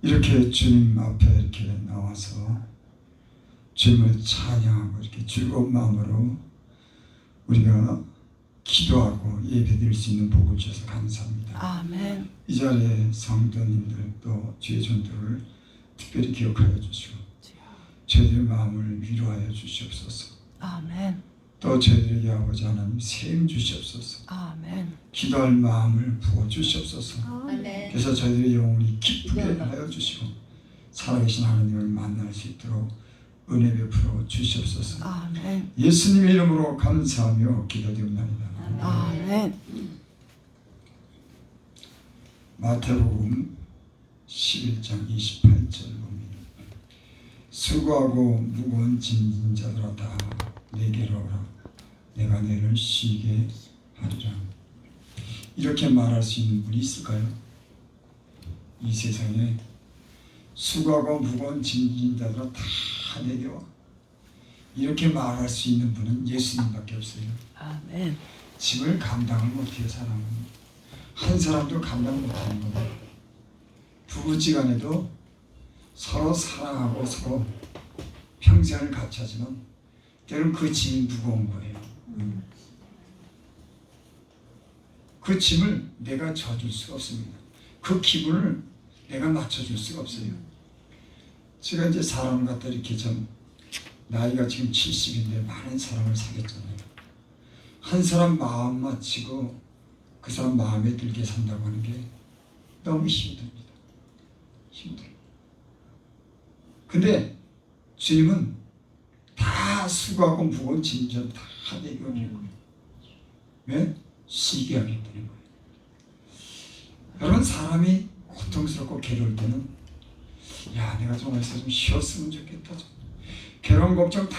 이렇게 주님 앞에 이렇게 나와서 주님을 찬양하고 이렇게 즐거운 마음으로 우리가 기도하고 예배드릴 수 있는 복을 주셔서 감사합니다. 아멘. 이 자리에 성도님들 또 주의 전도를 특별히 기억하여 주시고 저희들의 마음을 위로하여 주시옵소서. 아멘. 또 저희들에게 아버지 하나님 세임 주시옵소서. 아멘. 기도할 마음을 부어 주시옵소서. 아멘. 그래서 저희들의 영혼이 기쁘게 하여 주시고 살아계신 하나님을 만날 수 있도록 은혜 베풀어 주시옵소서. 아멘. 예수님의 이름으로 감사하며 기도드립니다. 아멘. 마태복음 11장 28절 봅니다. 수고하고 무거운 짐진 자들아 다 내게로 오라. 내가 너희를 쉬게 하리라. 이렇게 말할 수 있는 분이 있을까요? 이 세상에 수고하고 무거운 짐진 자들아 다 내게 와. 이렇게 말할 수 있는 분은 예수님밖에 없어요. 아멘. 짐을 감당을 못해요. 사람은 한 사람도 감당 못하는 거예요. 부부지간에도 서로 사랑하고 서로 평생을 같이 하지만 때로는 그 짐이 무거운 거예요. 그 짐을 내가 져줄 수가 없습니다. 그 기분을 내가 맞춰줄 수가 없어요. 제가 이제 사람을 갖다 이렇게 좀 나이가 지금 70인데 많은 사람을 사귀었잖아요. 한 사람 마음 맞추고 그 사람 마음에 들게 산다고 하는 게 너무 힘듭니다. 힘들어요. 근데 주님은 다 수고하고 무거운 짐을 다 내게 오는 거예요. 왜? 쉬게 하겠다는 거예요. 여러분 사람이 고통스럽고 괴로울 때는 야 내가 좀 어디서 좀 쉬었으면 좋겠다. 좀. 괴로운 걱정 다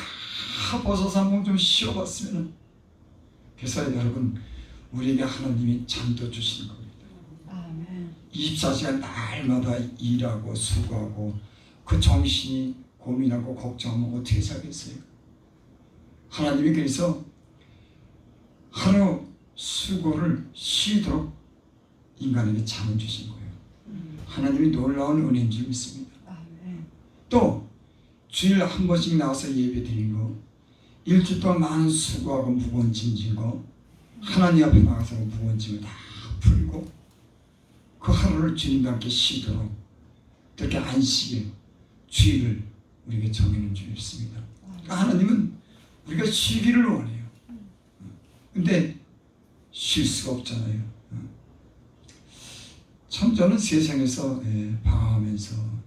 벗어서 한번 좀 쉬어봤으면. 그래서 여러분 우리에게 하나님이 잠도 주시는 겁니다. 아멘. 24시간 날마다 일하고 수고하고 그 정신이 고민하고 걱정하면 어떻게 살겠어요? 하나님이 그래서 하루 수고를 쉬도록 인간에게 잠을 주신 거예요. 하나님이 놀라운 은혜인 줄 믿습니다. 아멘. 또 주일 한 번씩 나와서 예배 드리는 거, 일주일 동안 많은 수고하고 무거운 짐 진 거, 하나님 앞에 나가서 무거운 짐을 다 풀고 그 하루를 주님과 함께 쉬도록 그렇게 안식일, 주일을 우리에게 정해놓은 줄 믿습니다. 그러니까 하나님은 우리가 쉬기를 원해요. 근데 쉴 수가 없잖아요. 참 저는 세상에서 방황하면서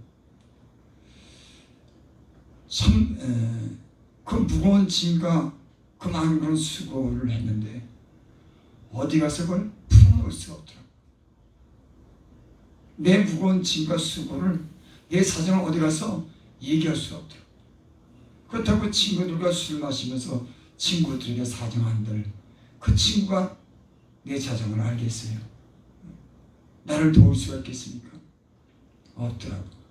참 그 무거운 짐과 그 많은 그런 수고를 했는데 어디 가서 그걸 풀어놓을 수가 없더라고요. 내 무거운 짐과 수고를 내 사정을 어디 가서 얘기할 수가 없더라고요. 그렇다고 친구들과 술 마시면서 친구들에게 사정한들 그 친구가 내 사정을 알겠어요? 나를 도울 수가 있겠습니까? 없더라고요.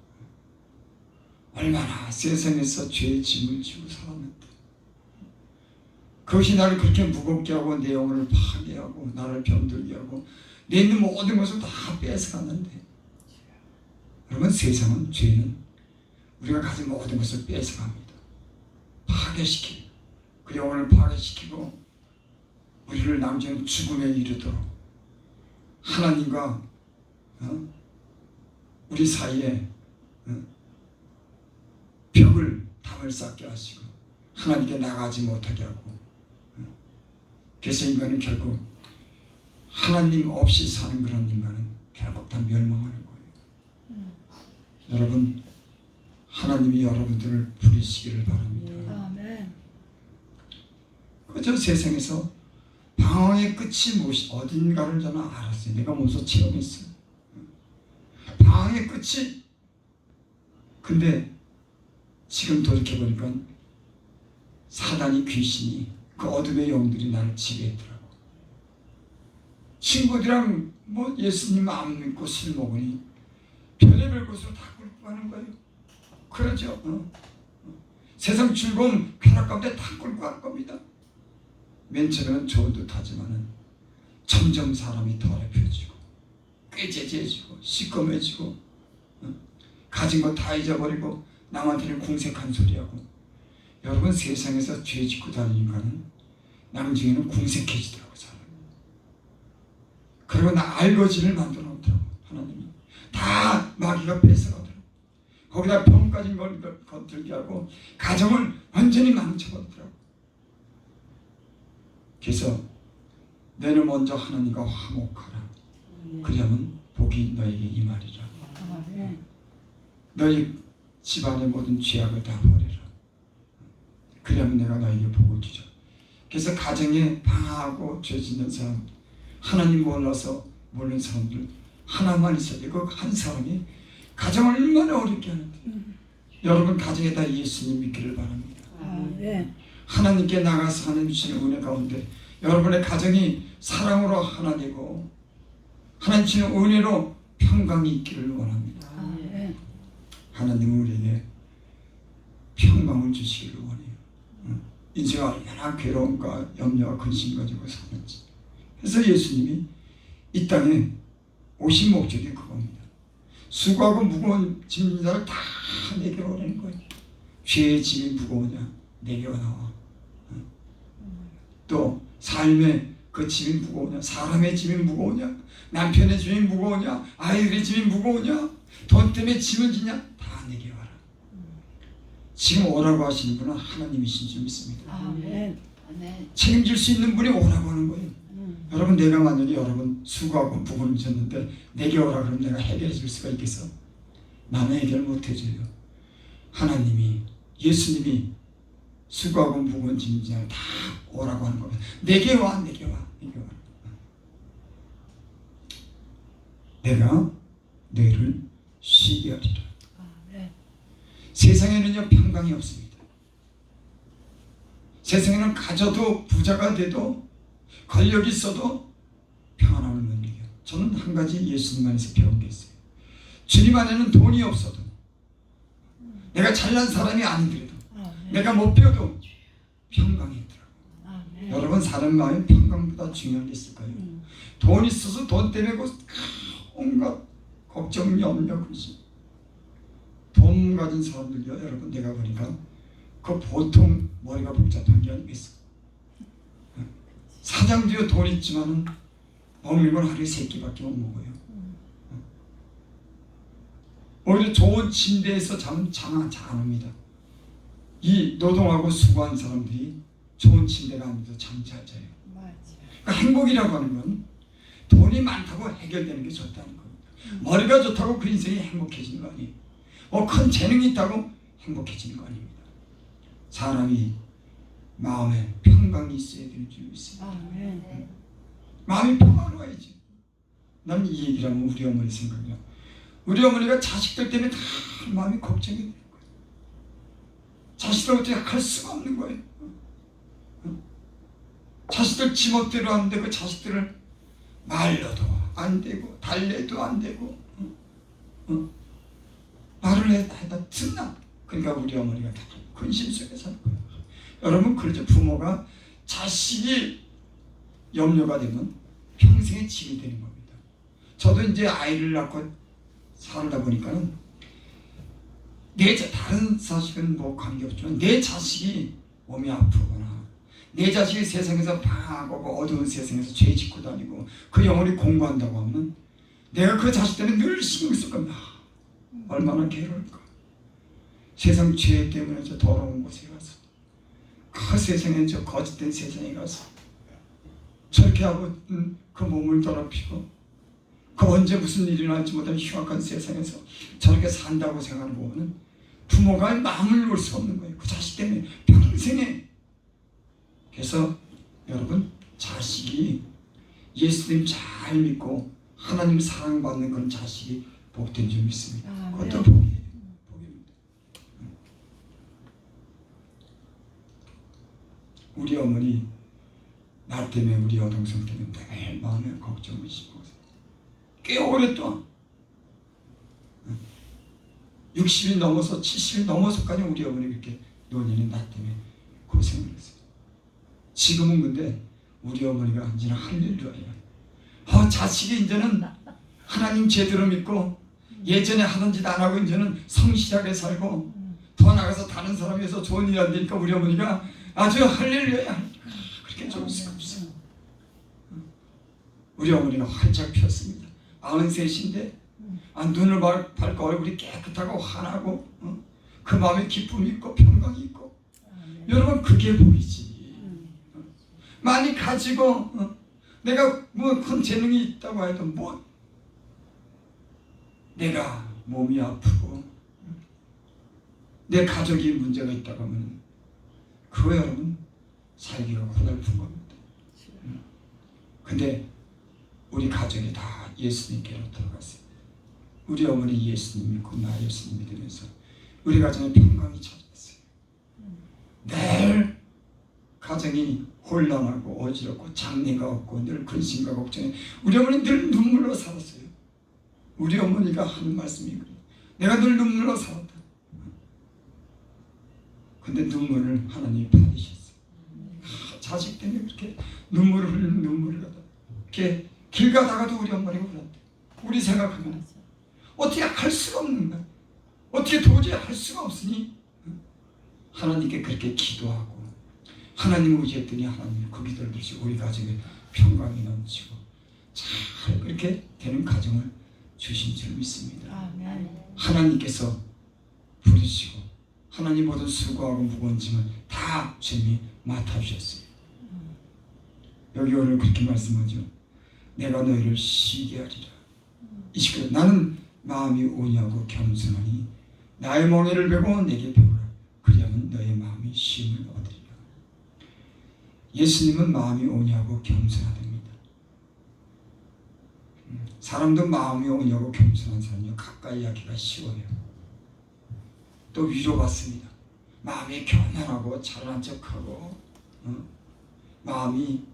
얼마나 세상에서 죄의 짐을 지고 살았는데 그것이 나를 그렇게 무겁게 하고 내 영혼을 파괴하고 나를 병들게 하고 내 있는 모든 것을 다 뺏어갔는데 그러면 세상은 죄는 우리가 가진 모든 것을 뺏어갑니다. 파괴시키고 그 영혼을 파괴시키고 우리를 남자는 죽음에 이르도록 하나님과 우리 사이에 벽을 담을 쌓게 하시고 하나님께 나가지 못하게 하고 그래서 인간은 결국 하나님 없이 사는 그런 인간은 결국 다 멸망하는 거예요. 여러분 하나님이 여러분들을 부리시기를 바랍니다. 아멘. 저 세상에서 방황의 끝이 무엇이 어딘가를 저는 알았어요. 내가 몸소 체험했어요. 방황의 끝이 근데 지금 돌이켜보니까 사단이 귀신이 그 어둠의 영들이 나를 지배했더라고. 친구들이랑 뭐 예수님 안 믿고 술 먹으니 별의별 곳으로 다 끌고 가는 거예요. 그러죠. 세상 즐거운 쾌락 가운데 다 끌고 갈 겁니다. 맨 처음에는 좋은 듯 하지만은 점점 사람이 더럽혀지고 꾀죄죄해지고 시꺼매지고 가진 거 다 잊어버리고 남한테는 궁색한 소리하고. 여러분, 세상에서 죄 짓고 다니니까는 나중에는 궁색해지더라고 사람. 그리고 나 알거지를 만들어 놓더라고 하나님이. 다 마귀가 뺏어가더라고. 거기다 병까지 건들게 하고 가정을 완전히 망쳐버리더라고. 그래서 너는 먼저 하나님과 화목하라. 그러면 복이 너에게 임하리라. 아멘. 너희 집안의 모든 죄악을 다 버려라. 그러면 내가 너에게 복을 주죠. 그래서 가정에 방황하고 죄 짓는 사람, 하나님 몰라서 모르는 사람들 하나만 있어도 그 한 사람이 가정을 얼마나 어렵게 하는데. 여러분, 가정에다 예수님 믿기를 바랍니다. 아멘. 하나님께 나가서 하나님 주시는 은혜 가운데 여러분의 가정이 사랑으로 하나 되고 하나님 주시는 은혜로 평강이 있기를 원합니다. 아멘. 하나님은 우리에게 평강을 주시기를 원해요. 인생이 얼마나 괴로움과 염려와 근심 가지고 사는지. 그래서 예수님이 이 땅에 오신 목적이 그겁니다. 수고하고 무거운 짐진 자를 다 내게 오라는 거예요. 죄의 짐이 무거우냐 내게 나와. 또 삶의 그 짐이 무거우냐, 사람의 짐이 무거우냐, 남편의 짐이 무거우냐, 아이들의 짐이 무거우냐, 돈 때문에 짐을 지냐, 다 내게 와라. 지금 오라고 하시는 분은 하나님이신 줄 믿습니다. 아멘. 책임질 수 있는 분이 오라고 하는 거예요. 여러분, 내가 만약에 여러분 수고하고 무거운 졌는데 내게 오라 그러면 내가 해결해 줄 수가 있겠어? 나는 해결 못 해줘요. 하나님이, 예수님이 수고하고 무거운 짐진 자를 다 오라고 하는 겁니다. 내게 와, 내게 와, 내게 와. 내가 너희를 쉬게 하리라. 아멘. 세상에는요 평강이 없습니다. 세상에는 가져도 부자가 돼도 권력이 있어도 평안함을 못 이겨요. 저는 한 가지 예수님 안에서 배운 게 있어요. 주님 안에는 돈이 없어도, 내가 잘난 사람이 아니더라도, 아멘. 내가 못 배워도 평강이 있더라고요. 아멘. 여러분, 사람 마음에 평강보다 중요한 게 있을까요? 돈 있어서 돈 때문에 온갖 걱정, 염려, 근심. 돈 가진 사람들요, 여러분, 내가 보니까 그 보통 머리가 복잡한 게 아니겠어. 사장도요 돈 있지만은 먹는 건 하루에 3끼밖에 못 먹어요. 오히려 좋은 침대에서 잠은 잘 안 옵니다. 이 노동하고 수고한 사람들이 좋은 침대가 아니어도 잠 잘 자요. 맞아. 그러니까 행복이라고 하는 건 돈이 많다고 해결되는 게 좋다는 겁니다. 머리가 좋다고 그 인생이 행복해지는 거 아니에요. 뭐 큰 재능이 있다고 행복해지는 거 아닙니다. 사람이 마음에 평강이 있어야 되는 줄 믿습니다. 아멘. 마음이 평안해야지. 난 이 얘기를 하면 우리 어머니 생각이야. 우리 어머니가 자식들 때문에 다 마음이 걱정이 되는 거예요. 자식들 어떻게 할 수가 없는 거예요. 자식들 지멋대로 하는데 그 자식들을 말려도 안 되고 달래도 안 되고 말을 해다 듣나. 그러니까 우리 어머니가 다 근심 속에 사는 거예요. 여러분, 그렇죠. 부모가 자식이 염려가 되면 평생의 짐이 되는 겁니다. 저도 이제 아이를 낳고 살다 보니까는 다른 자식은 뭐 관계없지만 내 자식이 몸이 아프거나 내 자식이 세상에서 방황하고 어두운 세상에서 죄 짓고 다니고 그 영혼이 공부한다고 하면 내가 그 자식 때문에 늘 신경 쓸 겁니다. 얼마나 괴로울까. 세상 죄 때문에 저 더러운 곳에 가서 그 세상에 저 거짓된 세상에 가서 저렇게 하고 그 몸을 더럽히고 그 언제 무슨 일이 날지 못한 흉악한 세상에서 저렇게 산다고 생각을 보면 부모가 마음을 놓을 수 없는 거예요. 그 자식 때문에 평생에. 그래서 여러분, 자식이 예수님 잘 믿고 하나님 사랑받는 그런 자식이 복된 줄 믿습니다. 그것도 복이에요. 복입니다. 우리 어머니 나 때문에, 우리 여동생 때문에 매일 마음에 걱정을 심고 꽤 오랫동안 60이 넘어서 70이 넘어서까지 우리 어머니 그렇게 노년이 나 때문에 고생을 했어요. 지금은 근데 우리 어머니가 이제는 할렐루야예요. 자식이 이제는 하나님 제대로 믿고 예전에 하던 짓 안 하고 이제는 성실하게 살고 더 나가서 다른 사람 위해서 좋은 일 안 되니까 우리 어머니가 아주 할렐루야 그렇게 좋을 수가 없어. 우리 어머니가 활짝 피었습니다. 93인데 눈을 밝고 얼굴이 깨끗하고 환하고 그 마음에 기쁨이 있고 평강이 있고 여러분 그게 복이지. 많이 가지고 내가 뭐 큰 재능이 있다고 해도 뭐 내가 몸이 아프고 내 가족이 문제가 있다고 하면 그거 여러분 살기가 고달픈 겁니다. 근데 우리 가족이 다 예수님께로 들어갔어요. 우리 어머니 예수님 믿고 나 예수님 믿으면서 우리 가정에 평강이 찾아왔어요. 늘 가정이 혼란하고 어지럽고 장래가 없고 늘 근심과 걱정에 우리 어머니 늘 눈물로 살았어요. 우리 어머니가 하는 말씀이 그래요. 내가 늘 눈물로 살았다. 근데 눈물을 하나님이 받으셨어요. 자식 때문에 그렇게 눈물을 흘리는 눈물을 가다 이렇게 길 가다가도 우리 어머니가 울었대. 우리 생각하면 어떻게 할 수가 없는 거야. 어떻게 도저히 할 수가 없으니 하나님께 그렇게 기도하고 하나님을 의지했더니 하나님이 그 기도를 들으시고 우리 가정에 평강이 넘치고 잘 그렇게 되는 가정을 주신 줄 믿습니다. 아멘. 하나님께서 부르시고 하나님 모든 수고하고 무거운 짐을 다 주님이 맡아주셨어요. 여기 오늘 그렇게 말씀하죠. 내가 너희를 쉬게 하리라. 20절 나는 마음이 온유하고 겸손하니 나의 멍에를 베고 내게 배우라. 그리하면 너의 마음이 쉼을 얻으리라. 예수님은 마음이 온유하고 겸손하답니다. 사람도 마음이 온유하고 겸손한 사람이 가까이 하기가 쉬워요. 또 위로받습니다. 마음이 교만하고 잘난 척하고 마음이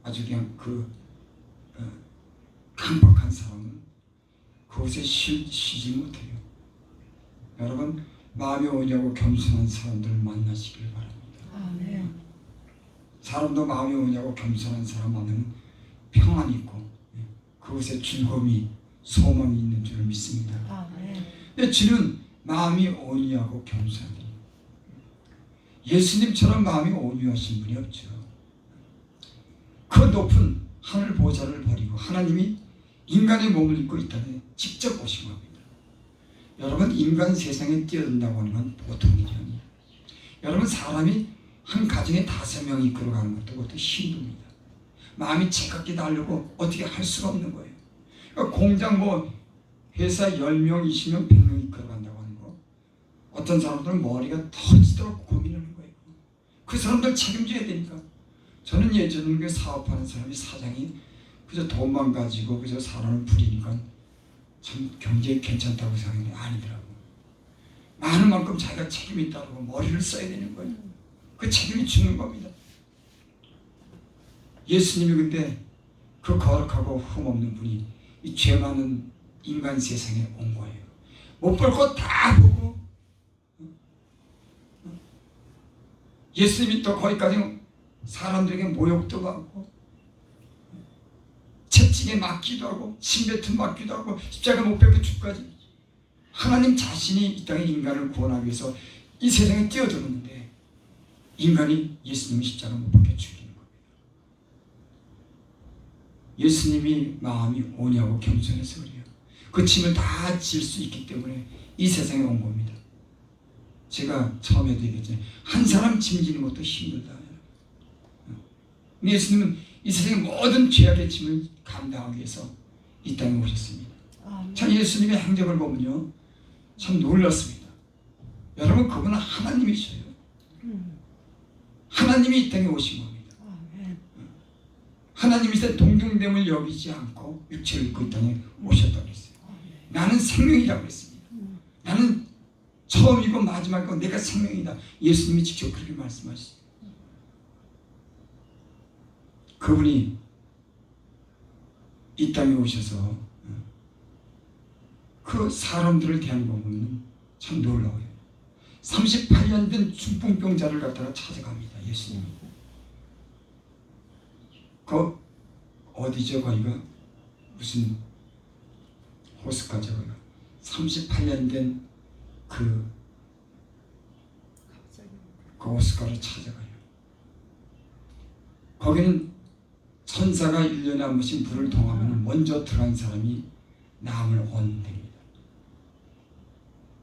아주 그냥 강박한 사람은 그곳에 쉬지 못해요. 여러분 마음이 온유하고 겸손한 사람들을 만나시길 바랍니다. 아멘. 사람도 마음이 온유하고 겸손한 사람 만나면 평안이 있고 그곳에 즐거움이 소망이 있는 줄 믿습니다. 아멘. 근데 주는 마음이 온유하고 겸손하니 예수님처럼 마음이 온유하신 분이 없죠. 그 높은 하늘 보좌를 버리고 하나님이 인간의 몸을 입고 이 땅에 직접 오신 겁니다. 여러분 인간 세상에 뛰어든다고 하는 건 보통 일이 아니에요. 여러분 사람이 한 가정에 5명이 이끌어가는 것도 그것도 힘듭니다. 마음이 채갑게 달려고 어떻게 할 수가 없는 거예요. 그러니까 공장 회사 10명, 20명, 100명 이끌어간다고 하는 거 어떤 사람들은 머리가 터지도록 고민하는 거예요. 그 사람들 책임져야 되니까. 저는 예전에 그 사업하는 사람이 사장이 그저 돈만 가지고 그저 사람을 부리니까 참 경제에 괜찮다고 생각했는데 아니더라고. 많은 만큼 자기가 책임이 있다고 머리를 써야 되는 거예요. 그 책임이 죽는 겁니다. 예수님이 근데 그 거룩하고 흠없는 분이 이 죄 많은 인간 세상에 온 거예요. 못 볼 것 다 보고 예수님이 또 거기까지 사람들에게 모욕도 받고 채찍에 맞기도 하고 침뱉음 맞기도 하고 십자가 못 박혀 죽까지 하나님 자신이 이 땅의 인간을 구원하기 위해서 이 세상에 뛰어들었는데 인간이 예수님이 십자가 못 박혀 죽이는 겁니다. 예수님이 마음이 온유하고 겸손해서 그래요. 그 짐을 다 질 수 있기 때문에 이 세상에 온 겁니다. 제가 처음에도 얘기했잖아요. 한 사람 짐지는 것도 힘들다. 예수님은 이 세상의 모든 죄악의 짐을 감당하기 위해서 이 땅에 오셨습니다. 참 예수님의 행적을 보면요 참 놀랐습니다. 여러분 그분은 하나님이셔요. 하나님이 이 땅에 오신 겁니다. 하나님이서 동등됨을 여기지 않고 육체를 입고 이 땅에 오셨다고 했어요. 나는 생명이라고 했습니다. 나는 처음이고 마지막이고 내가 생명이다. 예수님이 직접 그렇게 말씀하셨어요. 그분이 이 땅에 오셔서 그 사람들을 대하는 거 보면 참 놀라워요. 38년 된 중풍병자를 갖다가 찾아갑니다. 예수님이. 어디죠 거기가? 무슨 호스가 저거가 38년 된 그 호스가를 찾아가요. 거기는 천사가 1년에 한 번씩 물을 동하면 먼저 들어간 사람이 남을 얻는답니다.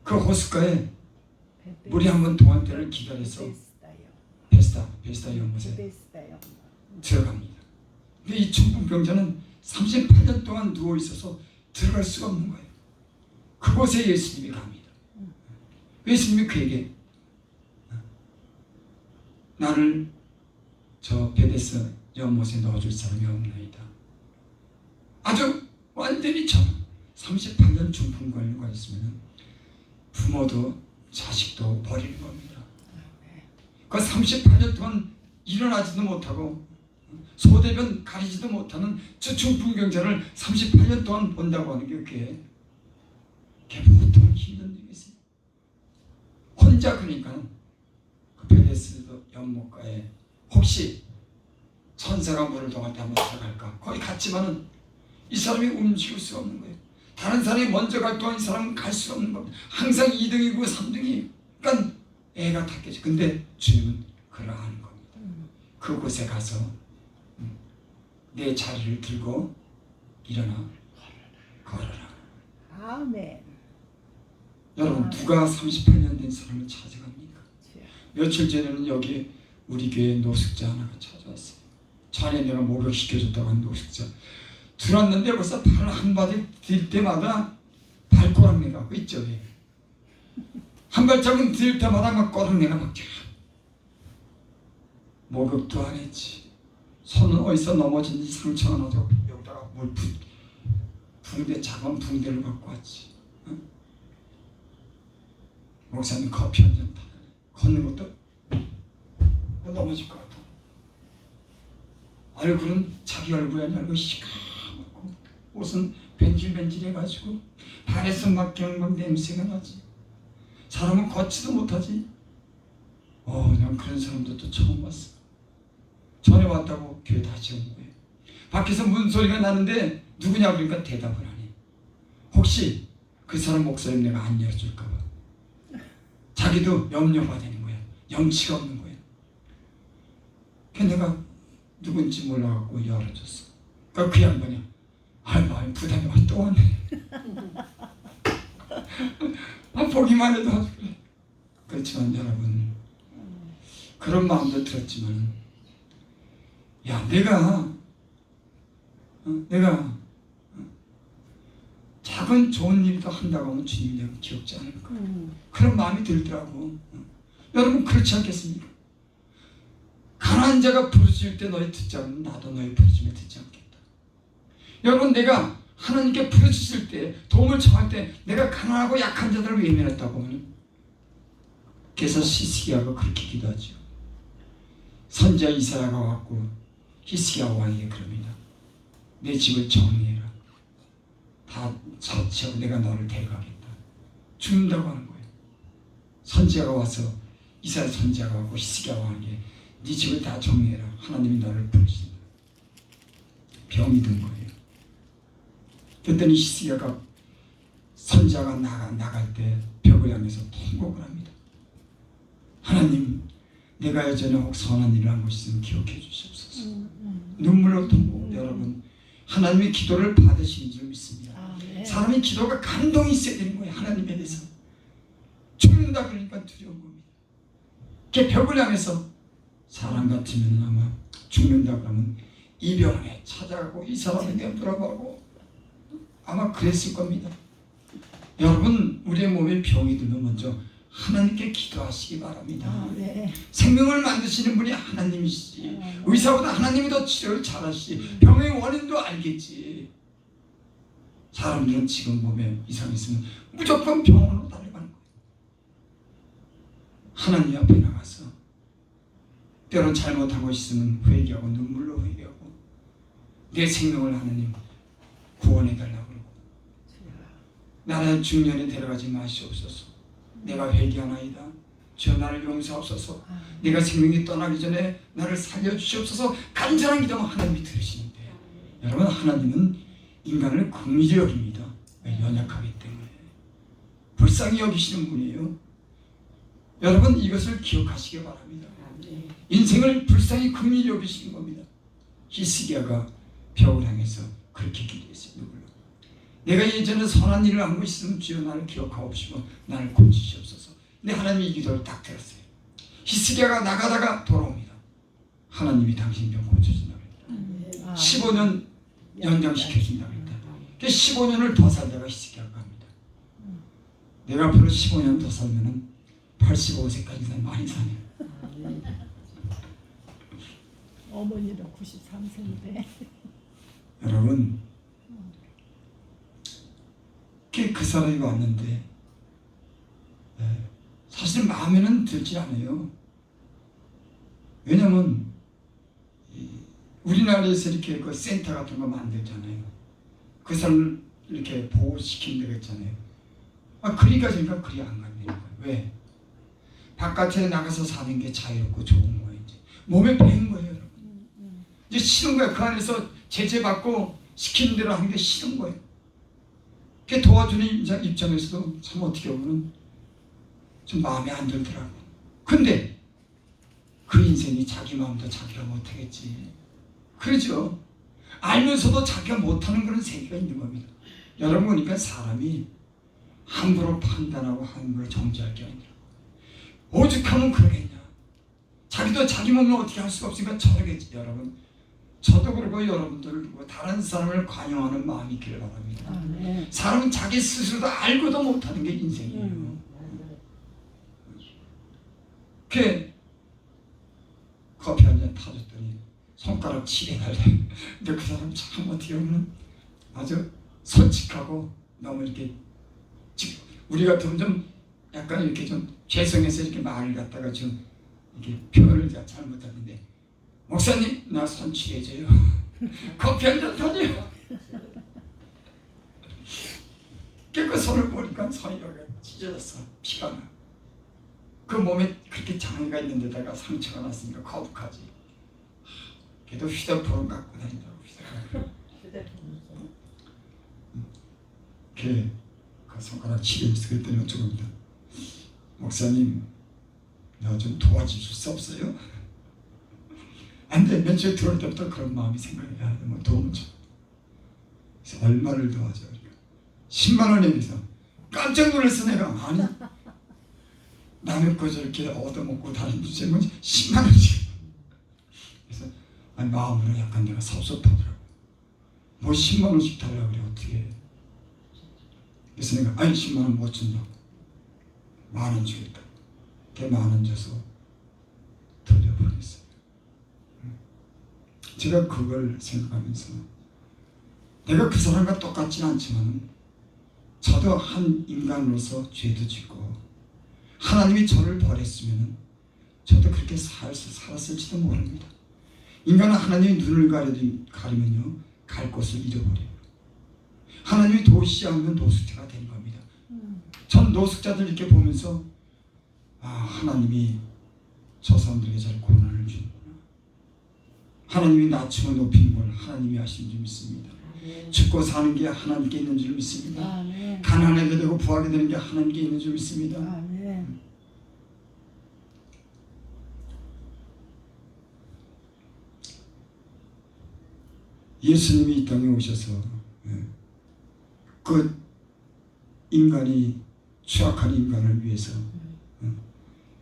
그 호스가에 물이 한 번 동할 때를 기다려서 베스다 연못에 들어갑니다. 근데 이 중풍병자는 38년 동안 누워 있어서 들어갈 수가 없는 거예요. 그곳에 예수님이 갑니다. 예수님이 그에게 나를 저 베데스 연못에 넣어줄 사람이 없나이다. 아주 완전히 38년 중풍 걸린 거 있으면 부모도 자식도 버리는 겁니다. 그 38년 동안 일어나지도 못하고 소대변 가리지도 못하는 저 중풍병자를 38년 동안 본다고 하는 게 그게 보통 힘든 일이겠어요. 혼자 그러니까 그 베데스 연못가에 혹시 천사가 물을 동할 때 한번 들어갈까? 거기 갔지만은 이 사람이 움직일 수가 없는 거예요. 다른 사람이 먼저 갈 동안 이 사람은 갈 수가 없는 겁니다. 항상 2등이고 3등이. 그러니까 애가 탔겠죠. 근데 주님은 그러하는 겁니다. 그곳에 가서 내 자리를 들고 일어나 걸어라. 아멘. 여러분 누가 38년 된 사람을 찾아갑니까? 며칠 전에는 여기 우리 교회 노숙자 하나가 찾아왔어요. 전에 내가 목욕시켜줬다고 한 노숙자 들어왔는데 벌써 발 한 바디 딜 때마다 발꼬락내가 하고 있죠. 한 발자국 딜 때마다 막 꼬락내가 막 목욕도 안 했지. 손은 어디서 넘어진지 상처가 나서 여기다가 물 붕대 작은 붕대를 갖고 왔지. 응? 목사님 커피 한 잔 타. 걷는 것도 넘어질 것 같아. 얼굴은 자기 얼굴이 아니고 시커멓고 옷은 벤질벤질해가지고 발에서 막 냄새가 나지. 사람은 걷지도 못하지. 난 그런 사람들도 처음 봤어. 전에 왔다고 교회 다시 온 거예요. 밖에서 문소리가 나는데 누구냐 그러니까 대답을 안 해. 혹시 그 사람 목소리 내가 안 열어줄까 봐. 자기도 염려가 되는 거야. 염치가 없는 거야. 내가 누군지 몰라갖고 열어줬어. 그러니까 그 양반이 마음이 부담이 와 또 왔네. 보기만 해도 아주 그래. 그렇지만 여러분 그런 마음도 들었지만 내가 작은 좋은 일도 한다고 하면 주님이 내가 기억지 않을까. 그런 마음이 들더라고. 여러분 그렇지 않겠습니까? 가난한 자가 부르짖을 때 너희 듣지 않으면 나도 너희 부르짖음에 듣지 않겠다. 여러분 내가 하나님께 부르짖을 때 도움을 청할 때 내가 가난하고 약한 자들을 외면했다고 하면 그래서 히스기야가 그렇게 기도하죠. 선지자 이사야가 왔고 히스기야 왕에게 그럽니다. 내 집을 정리해라. 다 처치하고 내가 너를 데려가겠다. 죽는다고 하는 거예요. 선지자가 와서 이사야 선지자가 왔고 히스기야 왕에게 네 집을 다 정리해라. 하나님이 너를 부르신다. 병이 든 거예요. 그랬더니 히스기야가 선지자가 나갈 때 벽을 향해서 통곡을 합니다. 하나님, 내가 예전에 혹 선한 일을 한 것이 있으면 기억해 주시옵소서. 눈물로 통곡. 여러분, 하나님의 기도를 받으시는 줄 믿습니다. 사람의 기도가 감동이 있어야 되는 거예요. 하나님에 대해서. 죽는다 그러니까 두려운 겁니다. 그 벽을 향해서 사람 같으면 아마 죽는다 그러면 이 병원에 찾아가고 이 사람에게 물어보고 아마 그랬을 겁니다. 여러분, 우리의 몸에 병이 들면 먼저 하나님께 기도하시기 바랍니다. 생명을 만드시는 분이 하나님이시지. 의사보다 하나님이 더 치료를 잘하시지. 병의 원인도 알겠지. 사람들은 지금 몸에 이상이 있으면 무조건 병원으로 달려가는 거예요. 하나님 앞에 나가서 때론 잘못한 것이 있으면 회개하고 눈물로 회개하고 내 생명을 하나님 구원해달라고 그러고 나를 중년에 데려가지 마시옵소서. 내가 회개하나이다. 주여 나를 용서하옵소서. 내가 생명이 떠나기 전에 나를 살려주시옵소서. 간절한 기도만 하나님이 들으시는데 여러분 하나님은 인간을 긍휼히 여깁니다. 연약하기 때문에 불쌍히 여기시는 분이에요. 여러분 이것을 기억하시기 바랍니다. 인생을 불쌍히 긍휼히 여기시는 겁니다. 히스기야가 벽을 향해서 그렇게 기도했어요. 누구를? 내가 예전에 선한 일을 한 것이 있으면 주여 나를 기억하옵시고 나를 고치시옵소서. 근데 하나님이 이 기도를 딱 들었어요. 히스기야가 나가다가 돌아옵니다. 하나님이 당신 병 고쳐준다고 했다. 15년 연장시켜준다고 했다. 15년을 더 살다가 히스기야가 갑니다. 내가 앞으로 15년 더 살면은 85세까지 많이 사네. 어머니도 93세인데. 여러분, 그 사람이 왔는데 사실 마음에는 들지 않아요. 왜냐면 우리나라에서 이렇게 그 센터 같은 거 만들잖아요. 그 사람을 이렇게 보호시키는 데가 있잖아요. 그리가 지니까 그리 안 간다는 거예요. 왜? 바깥에 나가서 사는 게 자유롭고 좋은 거예요. 이제 몸에 배인 거예요, 여러분. 이제 싫은 거예요. 그 안에서 제재받고 시키는 대로 하는 게 싫은 거예요. 그 도와주는 입장에서도 참 어떻게 보면 좀 마음에 안 들더라고. 근데 그 인생이 자기 마음도 자기가 못하겠지. 그렇죠? 알면서도 자기가 못하는 그런 세계가 있는 겁니다. 여러분 보니까 사람이 함부로 판단하고 함부로 정죄할 게 아니라 오죽하면 그러겠냐. 자기도 자기 몸을 어떻게 할 수가 없으니까 저러겠지. 여러분 저도 그러고 여러분들 그리고 다른 사람을 관용하는 마음이 있기를 바랍니다. 사람은 자기 스스로도 알고도 못하는 게 인생이에요. 그 커피 한 잔 타줬더니 손가락 치대달래. 근데 그 사람 참 어떻게 보면 아주 솔직하고 너무 이렇게 우리 같으면 좀 약간 이렇게 좀 죄송해서 이렇게 말을 갖다가 좀 이렇게 표현을 잘못하는데 목사님 나 손 취해줘요. 커피 한 잔 타줘요. 그 손을 보니까 손이 여기가 찢어졌어. 피가 나. 그 몸에 그렇게 장애가 있는 데다가 상처가 났으니까 거북하지. 걔도 휴대폰 갖고 다닌다고. 걔 그 손가락 치료했어. 그랬더니 어쩌고입니다. 목사님 나 좀 도와주실 수 없어요? 안 돼. 며칠 들어올 때부터 그런 마음이 생각이 야, 뭐 도움을 줘. 그래서 얼마를 도와줘? 10만 원에 비해서 깜짝 놀랐어. 내가 아니 남의 거 저렇게 얻어먹고 다니는 주제는 10만 원씩. 그래서 아니, 마음으로 약간 내가 섭섭하더라고. 뭐 10만 원씩 달라고 그래 어떻게 해. 그래서 내가 아니 10만 원 못 준다고. 10,000원 주겠다. 걔 10,000원 줘서 돌려보냈어요. 제가 그걸 생각하면서 내가 그 사람과 똑같지는 않지만 저도 한 인간으로서 죄도 짓고 하나님이 저를 버렸으면 저도 그렇게 살았을지도 모릅니다. 인간은 하나님이 눈을 가리면요 갈 곳을 잃어버려요. 하나님이 도우시지 않으면 노숙자가 되는 겁니다. 전 노숙자들 이렇게 보면서 하나님이 저 사람들에게 잘 고난을 주는구나. 하나님이 낮추고 높이는 걸 하나님이 하시는 줄 믿습니다. 죽고 사는 게 하나님께 있는 줄 믿습니다. 가난하게 되고 부하게 되는 게 하나님께 있는 줄 믿습니다. 예수님이 이 땅에 오셔서 그 인간이 추악한 인간을 위해서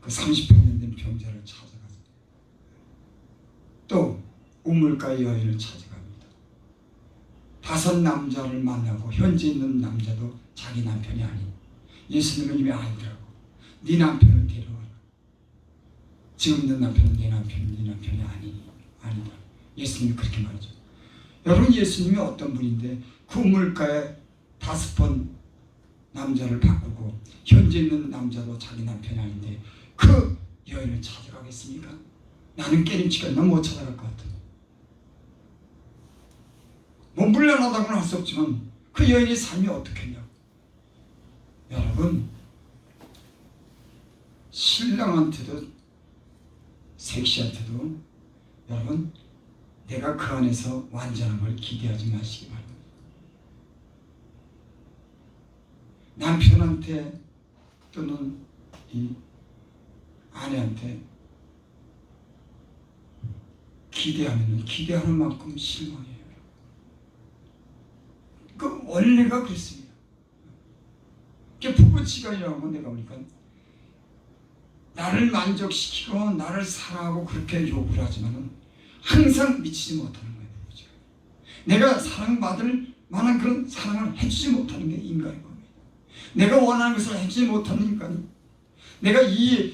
그 38년 된 병자를 찾아가서 또 우물가의 여인을 찾아갑니다. 5 남자를 만나고 현재 있는 남자도 자기 남편이 아닌 예수님은 이미 아니더라고. 네 남편을 데려와라. 지금 있는 남편은 네 남편이 아니다. 예수님이 그렇게 말하죠. 여러분 예수님이 어떤 분인데 그 우물가에 5번 남자를 바꾸고 현재 있는 남자도 자기 남편이 아닌데 그 여인을 찾아가겠습니까? 나는 깨림칙까지 못 찾아갈 것 같아. 뭐 물러나다고는 할 수 없지만 그 여인의 삶이 어떻겠냐고. 여러분 신랑한테도 색시한테도 여러분 내가 그 안에서 완전한 걸 기대하지 마시기 바랍니다. 남편한테 또는 이 아내한테 기대하면 기대하는 만큼 실망해요. 그 원래가 그렇습니다. 부부지간이라고 내가 보니까 나를 만족시키고 나를 사랑하고 그렇게 요구를 하지만은 항상 미치지 못하는 거예요. 부부지간. 내가 사랑받을 만한 그런 사랑을 해주지 못하는 게 인간인 겁니다. 내가 원하는 것을 해주지 못하는 인간이, 내가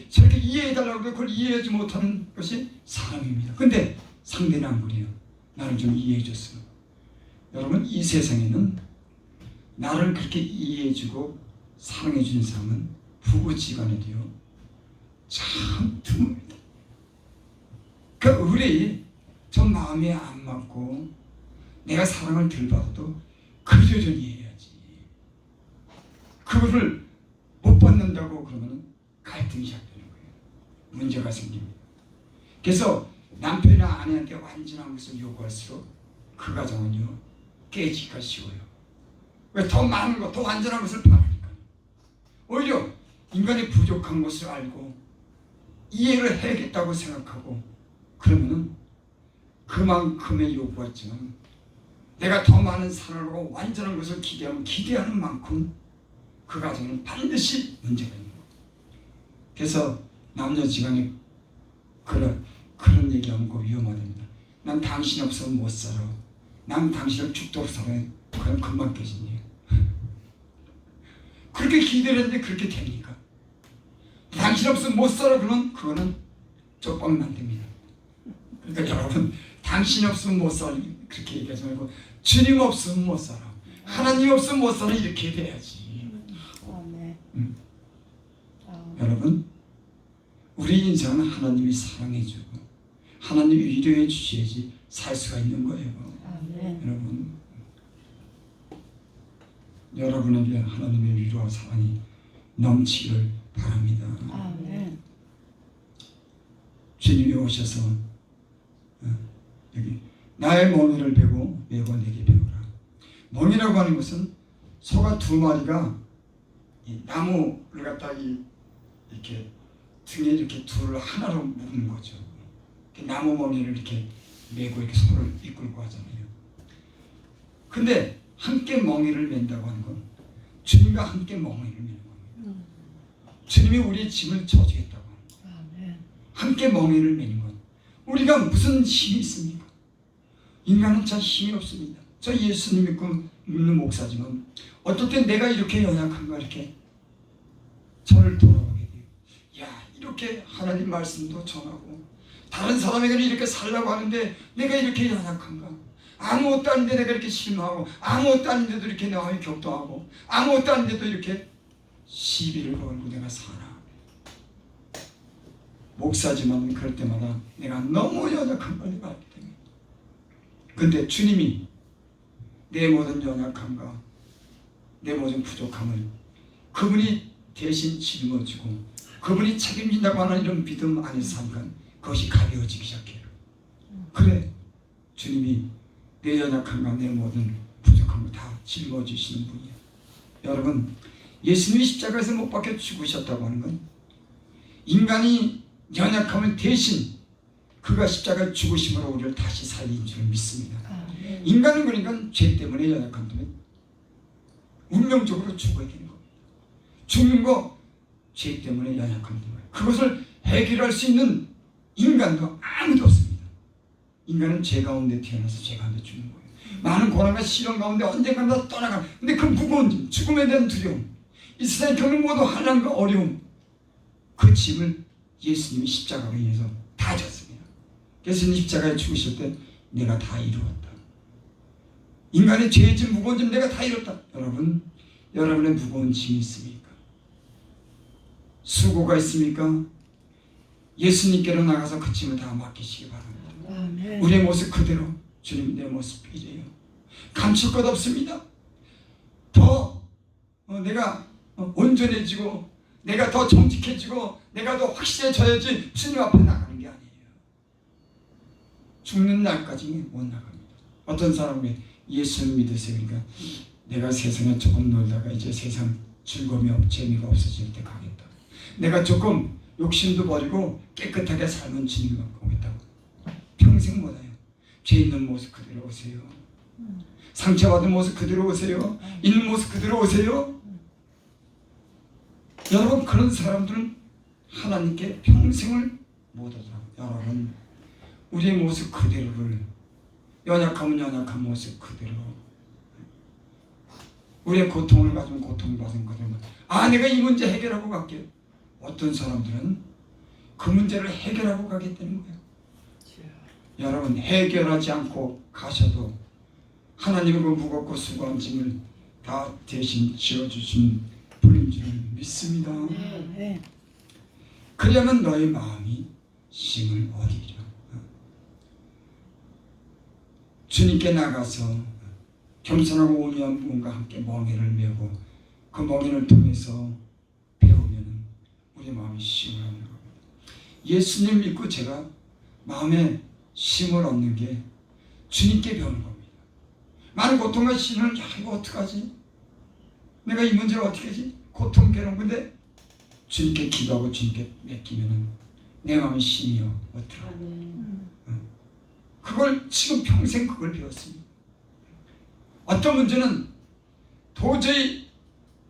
저렇게 이해해달라고 해도 그걸 이해하지 못하는 것이 사랑입니다. 근데 상대는 안 그래요. 나를 좀 이해해줬어. 여러분, 이 세상에는 나를 그렇게 이해해주고 사랑해주는 사람은 부부지간에도요 참 드뭅니다. 그 의뢰에 저 마음에 안 맞고 내가 사랑을 덜 받아도 그러려니 해야지. 그거를 못 받는다고 그러면 갈등이 시작되는 거예요. 문제가 생깁니다. 그래서 남편이나 아내한테 완전한 것을 요구할수록 그 가정은요 깨지기가 쉬워요. 왜? 더 많은 것, 더 완전한 것을 바라니까. 오히려 인간의 부족한 것을 알고 이해를 해야겠다고 생각하고 그러면은 그만큼의 요구가 있지만 내가 더 많은 사랑을 하고 완전한 것을 기대하면 기대하는 만큼 그 가정은 반드시 문제가 있는 거예요. 그래서 남녀지간에 그런 얘기하면 그 위험하답니다. 난 당신 없으면 못 살아. 난 당신을 죽도록 살아요. 그럼 금방 깨지네요. 그렇게 기대를 했는데 그렇게 됩니까? 당신 없으면 못 살아 그러면 그거는 쪽방만 됩니다. 그러니까 여러분, 당신 없으면 못 살아 그렇게 얘기하지 말고 주님 없으면 못 살아, 하나님 없으면 못 살아 이렇게 돼야지. 여러분, 우리 인생은 하나님이 사랑해주고 하나님이 위로해 주셔야지 살 수가 있는 거예요. 여러분, 여러분에게 하나님의 위로와 사랑이 넘치기를 바랍니다. 주님이 오셔서 여기 나의 멍에를 베고 메고 내게 배우라. 멍이라고 하는 것은 소가 두 마리가 이 나무를 갖다 이렇게 등에 이렇게 둘을 하나로 묶는 거죠. 나무 멍에를 이렇게 메고 이렇게 소를 이끌고 하잖아요. 근데 함께 멍에를 맨다고 하는 건 주님과 함께 멍에를 매는 겁니다. 주님이 우리의 짐을 져주겠다고 하는 거예요. 함께 멍에를 매는 건 우리가 무슨 힘이 있습니까? 인간은 참 힘이 없습니다. 저 예수님 믿는 목사지만 어떨 땐 내가 이렇게 연약한가 이렇게 저를 돌아보게 돼요. 야, 이렇게 하나님 말씀도 전하고 다른 사람에게는 이렇게 살라고 하는데 내가 이렇게 연약한가? 아무것도 아닌데 내가 이렇게 실망하고 아무것도 아닌데도 이렇게 마음이 격동하고 아무것도 아닌데도 이렇게 시비를 걸고 내가 사나? 목사지만 그럴 때마다 내가 너무 연약한 걸 내가 알게 됩니다. 근데 주님이 내 모든 연약함과 내 모든 부족함을 그분이 대신 짊어지고 그분이 책임진다고 하는 이런 믿음 안에서 사니까 그것이 가벼워지기 시작해요. 그래, 주님이 내 연약함과 내 모든 부족함을 다 짊어지시는 분이에요. 여러분, 예수님이 십자가에서 못 박혀 죽으셨다고 하는 건 인간이 연약함을 대신 그가 십자가에 죽으심으로 우리를 다시 살린 줄 믿습니다. 인간은 그러니까 죄 때문에 연약함 때문에 운명적으로 죽어야 되는 겁니다. 죽는 거 죄 때문에 연약함 때문에 그것을 해결할 수 있는 인간도 아무도 없습니다. 인간은 죄 가운데 태어나서 죄 가운데 죽는 거예요. 많은 고난과 시련 가운데 언젠가 다 떠나가. 근데 그 무거운 짐, 죽음에 대한 두려움, 이 세상에 겪는 모든 환난과 어려움, 그 짐을 예수님이 십자가로 인해서 다 졌습니다. 예수님이 십자가에 죽으실 때 내가 다 이루었다. 인간의 죄의 짐, 무거운 짐 내가 다 이뤘다. 여러분, 여러분의 무거운 짐이 있습니까? 수고가 있습니까? 예수님께로 나가서 그 짐을 다 맡기시기 바랍니다. 우리의 모습 그대로 주님 내 모습 이래요. 감출 것 없습니다. 더 내가 온전해지고 내가 더 정직해지고 내가 더 확실해져야지 주님 앞에 나가는 게 아니에요. 죽는 날까지 못 나갑니다. 어떤 사람이 예수를 믿으세요. 그러니까 내가 세상에 조금 놀다가 이제 세상 재미가 없어질 때 가겠다. 내가 조금 욕심도 버리고 깨끗하게 살면 주님이 오겠다고. 평생 못해요. 죄 있는 모습 그대로 오세요. 상처받은 모습 그대로 오세요. 있는 모습 그대로 오세요. 여러분, 그런 사람들은 하나님께 평생을 못 오더라고요. 여러분, 우리의 모습 그대로를, 연약하면 연약한 모습 그대로, 우리의 고통을 가지면 고통을 받은 그대로, 내가 이 문제 해결하고 갈게요. 어떤 사람들은 그 문제를 해결하고 가겠다는 거예요. 여러분, 해결하지 않고 가셔도 하나님은 그 무겁고 수고한 짐을 다 대신 지어주신 분인 줄 믿습니다. 네. 그러면 너의 마음이 힘을 얻으리라. 주님께 나가서 겸손하고 온유한 분과 함께 멍에를 메고 그 멍에를 통해서 배우면 우리 마음이 힘을 얻는 겁니다. 예수님 믿고 제가 마음에 힘을 얻는 게 주님께 배우는 겁니다. 많은 고통과 신을 이거 어떡하지? 내가 이 문제를 어떻게 하지? 고통 괴로운 건데 주님께 기도하고 주님께 맡기면 내 마음이 힘이요 얻더라고요. 그걸 지금 평생 그걸 배웠습니다. 어떤 문제는 도저히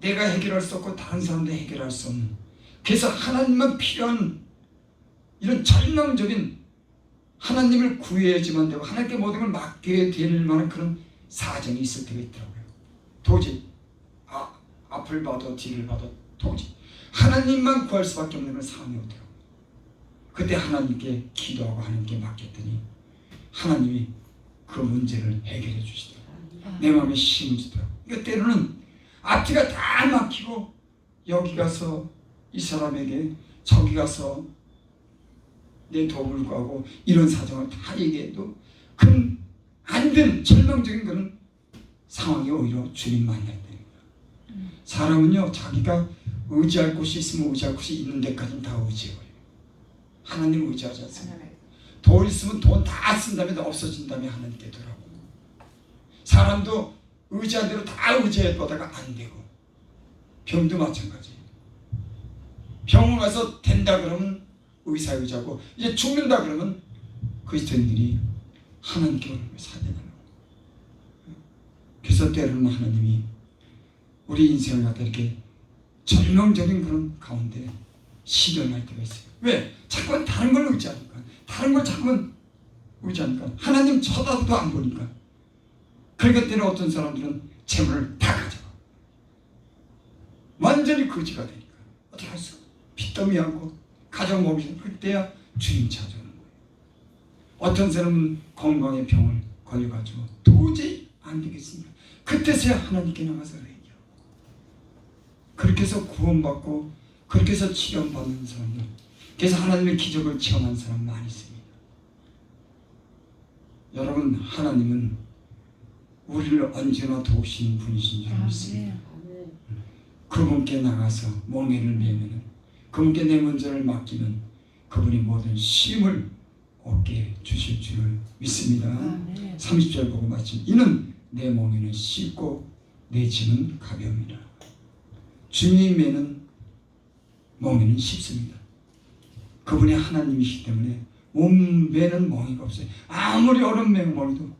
내가 해결할 수 없고 다른 사람도 해결할 수 없는, 그래서 하나님만 필요한 이런 절망적인, 하나님을 구해야지만 되고 하나님께 모든 걸 맡겨야 될 만한 그런 사정이 있을 때가 있더라고요. 도저히 앞을 봐도 뒤를 봐도 도저히 하나님만 구할 수밖에 없는 그런 상황이 오더라고요. 그때 하나님께 기도하고 하나님께 맡겼더니 하나님이 그 문제를 해결해 주시더라고요. 내 마음에 힘을 주더라고요. 그러니까 때로는 앞뒤가 다 막히고 여기 가서 이 사람에게 저기 가서 내 도움을 구하고 이런 사정을 다 얘기해도 그런 안 된 절망적인 그런 상황이 오히려 주님 만날 때입니다. 사람은요, 자기가 의지할 곳이 있으면 의지할 곳이 있는 데까지는 다 의지해요. 하나님 의지하지 않습니다. 돈 있으면 돈 다 쓴 다음에 없어진 다음에 하나님께 돌아오고, 사람도 의지한 대로 다 의지해 보다가 안 되고, 병도 마찬가지예요. 병원 가서 된다 그러면 의사 의지하고 이제 죽는다 그러면 그리스도인들이 하나님께 오는 걸 사대하는. 그래서 때로는 하나님이 우리 인생을 갖다 이렇게 절망적인 그런 가운데 시련할 때가 있어요. 왜? 자꾸 다른 걸 의지하니까, 다른 걸 자꾸 의지하니까, 하나님 쳐다도 안 보니까. 그러니까 때는 어떤 사람들은 재물을 다 가져가 완전히 거지가 되니까 어떻게 할 수 없어. 빚더미하고 가정 먹이는 그때야 주님 찾아오는 거예요. 어떤 사람은 건강의 병을 걸려가지고 도저히 안 되겠습니다. 그때서야 하나님께 나가서 얘기하고, 그렇게 해서 구원받고 그렇게 해서 치료받는 사람들, 그래서 하나님의 기적을 체험한 사람 많이 있습니다. 여러분, 하나님은 우리를 언제나 도우시는 분이신 줄 믿습니다. 그분께 나가서 멍에를 메면, 그분께 내 문제를 맡기면 그분이 모든 힘을 얻게 주실 줄을 믿습니다. 30절 보고 마침 이는 내 멍에는 쉽고 내 짐은 가벼움이라. 주님이 매는 멍에는 쉽습니다. 그분이 하나님이시기 때문에 몸 매는 멍이가 없어요. 아무리 어려운 멍이도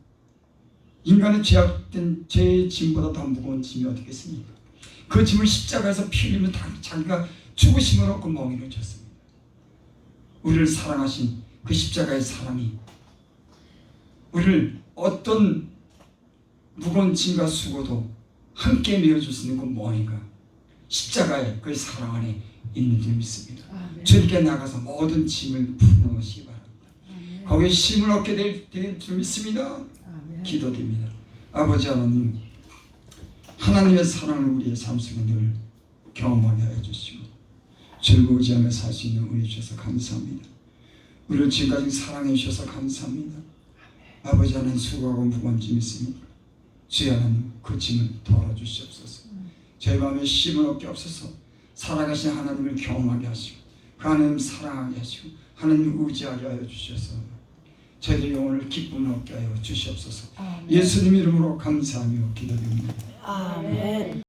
인간의 죄악된 죄의 짐보다 더 무거운 짐이 어디 있겠습니까? 그 짐을 십자가에서 피 흘리며 자기가 죽으심으로 그 멍에를 졌습니다. 우리를 사랑하신 그 십자가의 사랑이 우리를 어떤 무거운 짐과 수고도 함께 메어줄 수 있는 그 멍에가 십자가의 그 사랑 안에 있는 줄 믿습니다. 주님께 나가서 모든 짐을 풀어놓으시기 바랍니다. 거기에 힘을 얻게 될 줄 믿습니다. 기도드립니다. 아버지 하나님, 하나님의 사랑을 우리의 삶 속에 늘 경험하게 하여 주시고 즐거우지하며 살 수 있는 은혜 주셔서 감사합니다. 우리를 지금까지 사랑해 주셔서 감사합니다. 아버지 하나님, 수고하고 무거운 짐이 있습니까? 주여 하나님, 그 짐을 덜어주시옵소서. 저희 마음에 힘을 얻게 없어서 살아가신 하나님을 경험하게 하시고 그 하나님 사랑하게 하시고 하나님을 의지하게 하여 주셔서 저희들 영혼을 기쁨을 얻게 하여 주시옵소서. 예수님 이름으로 감사하며 기도드립니다. 아멘.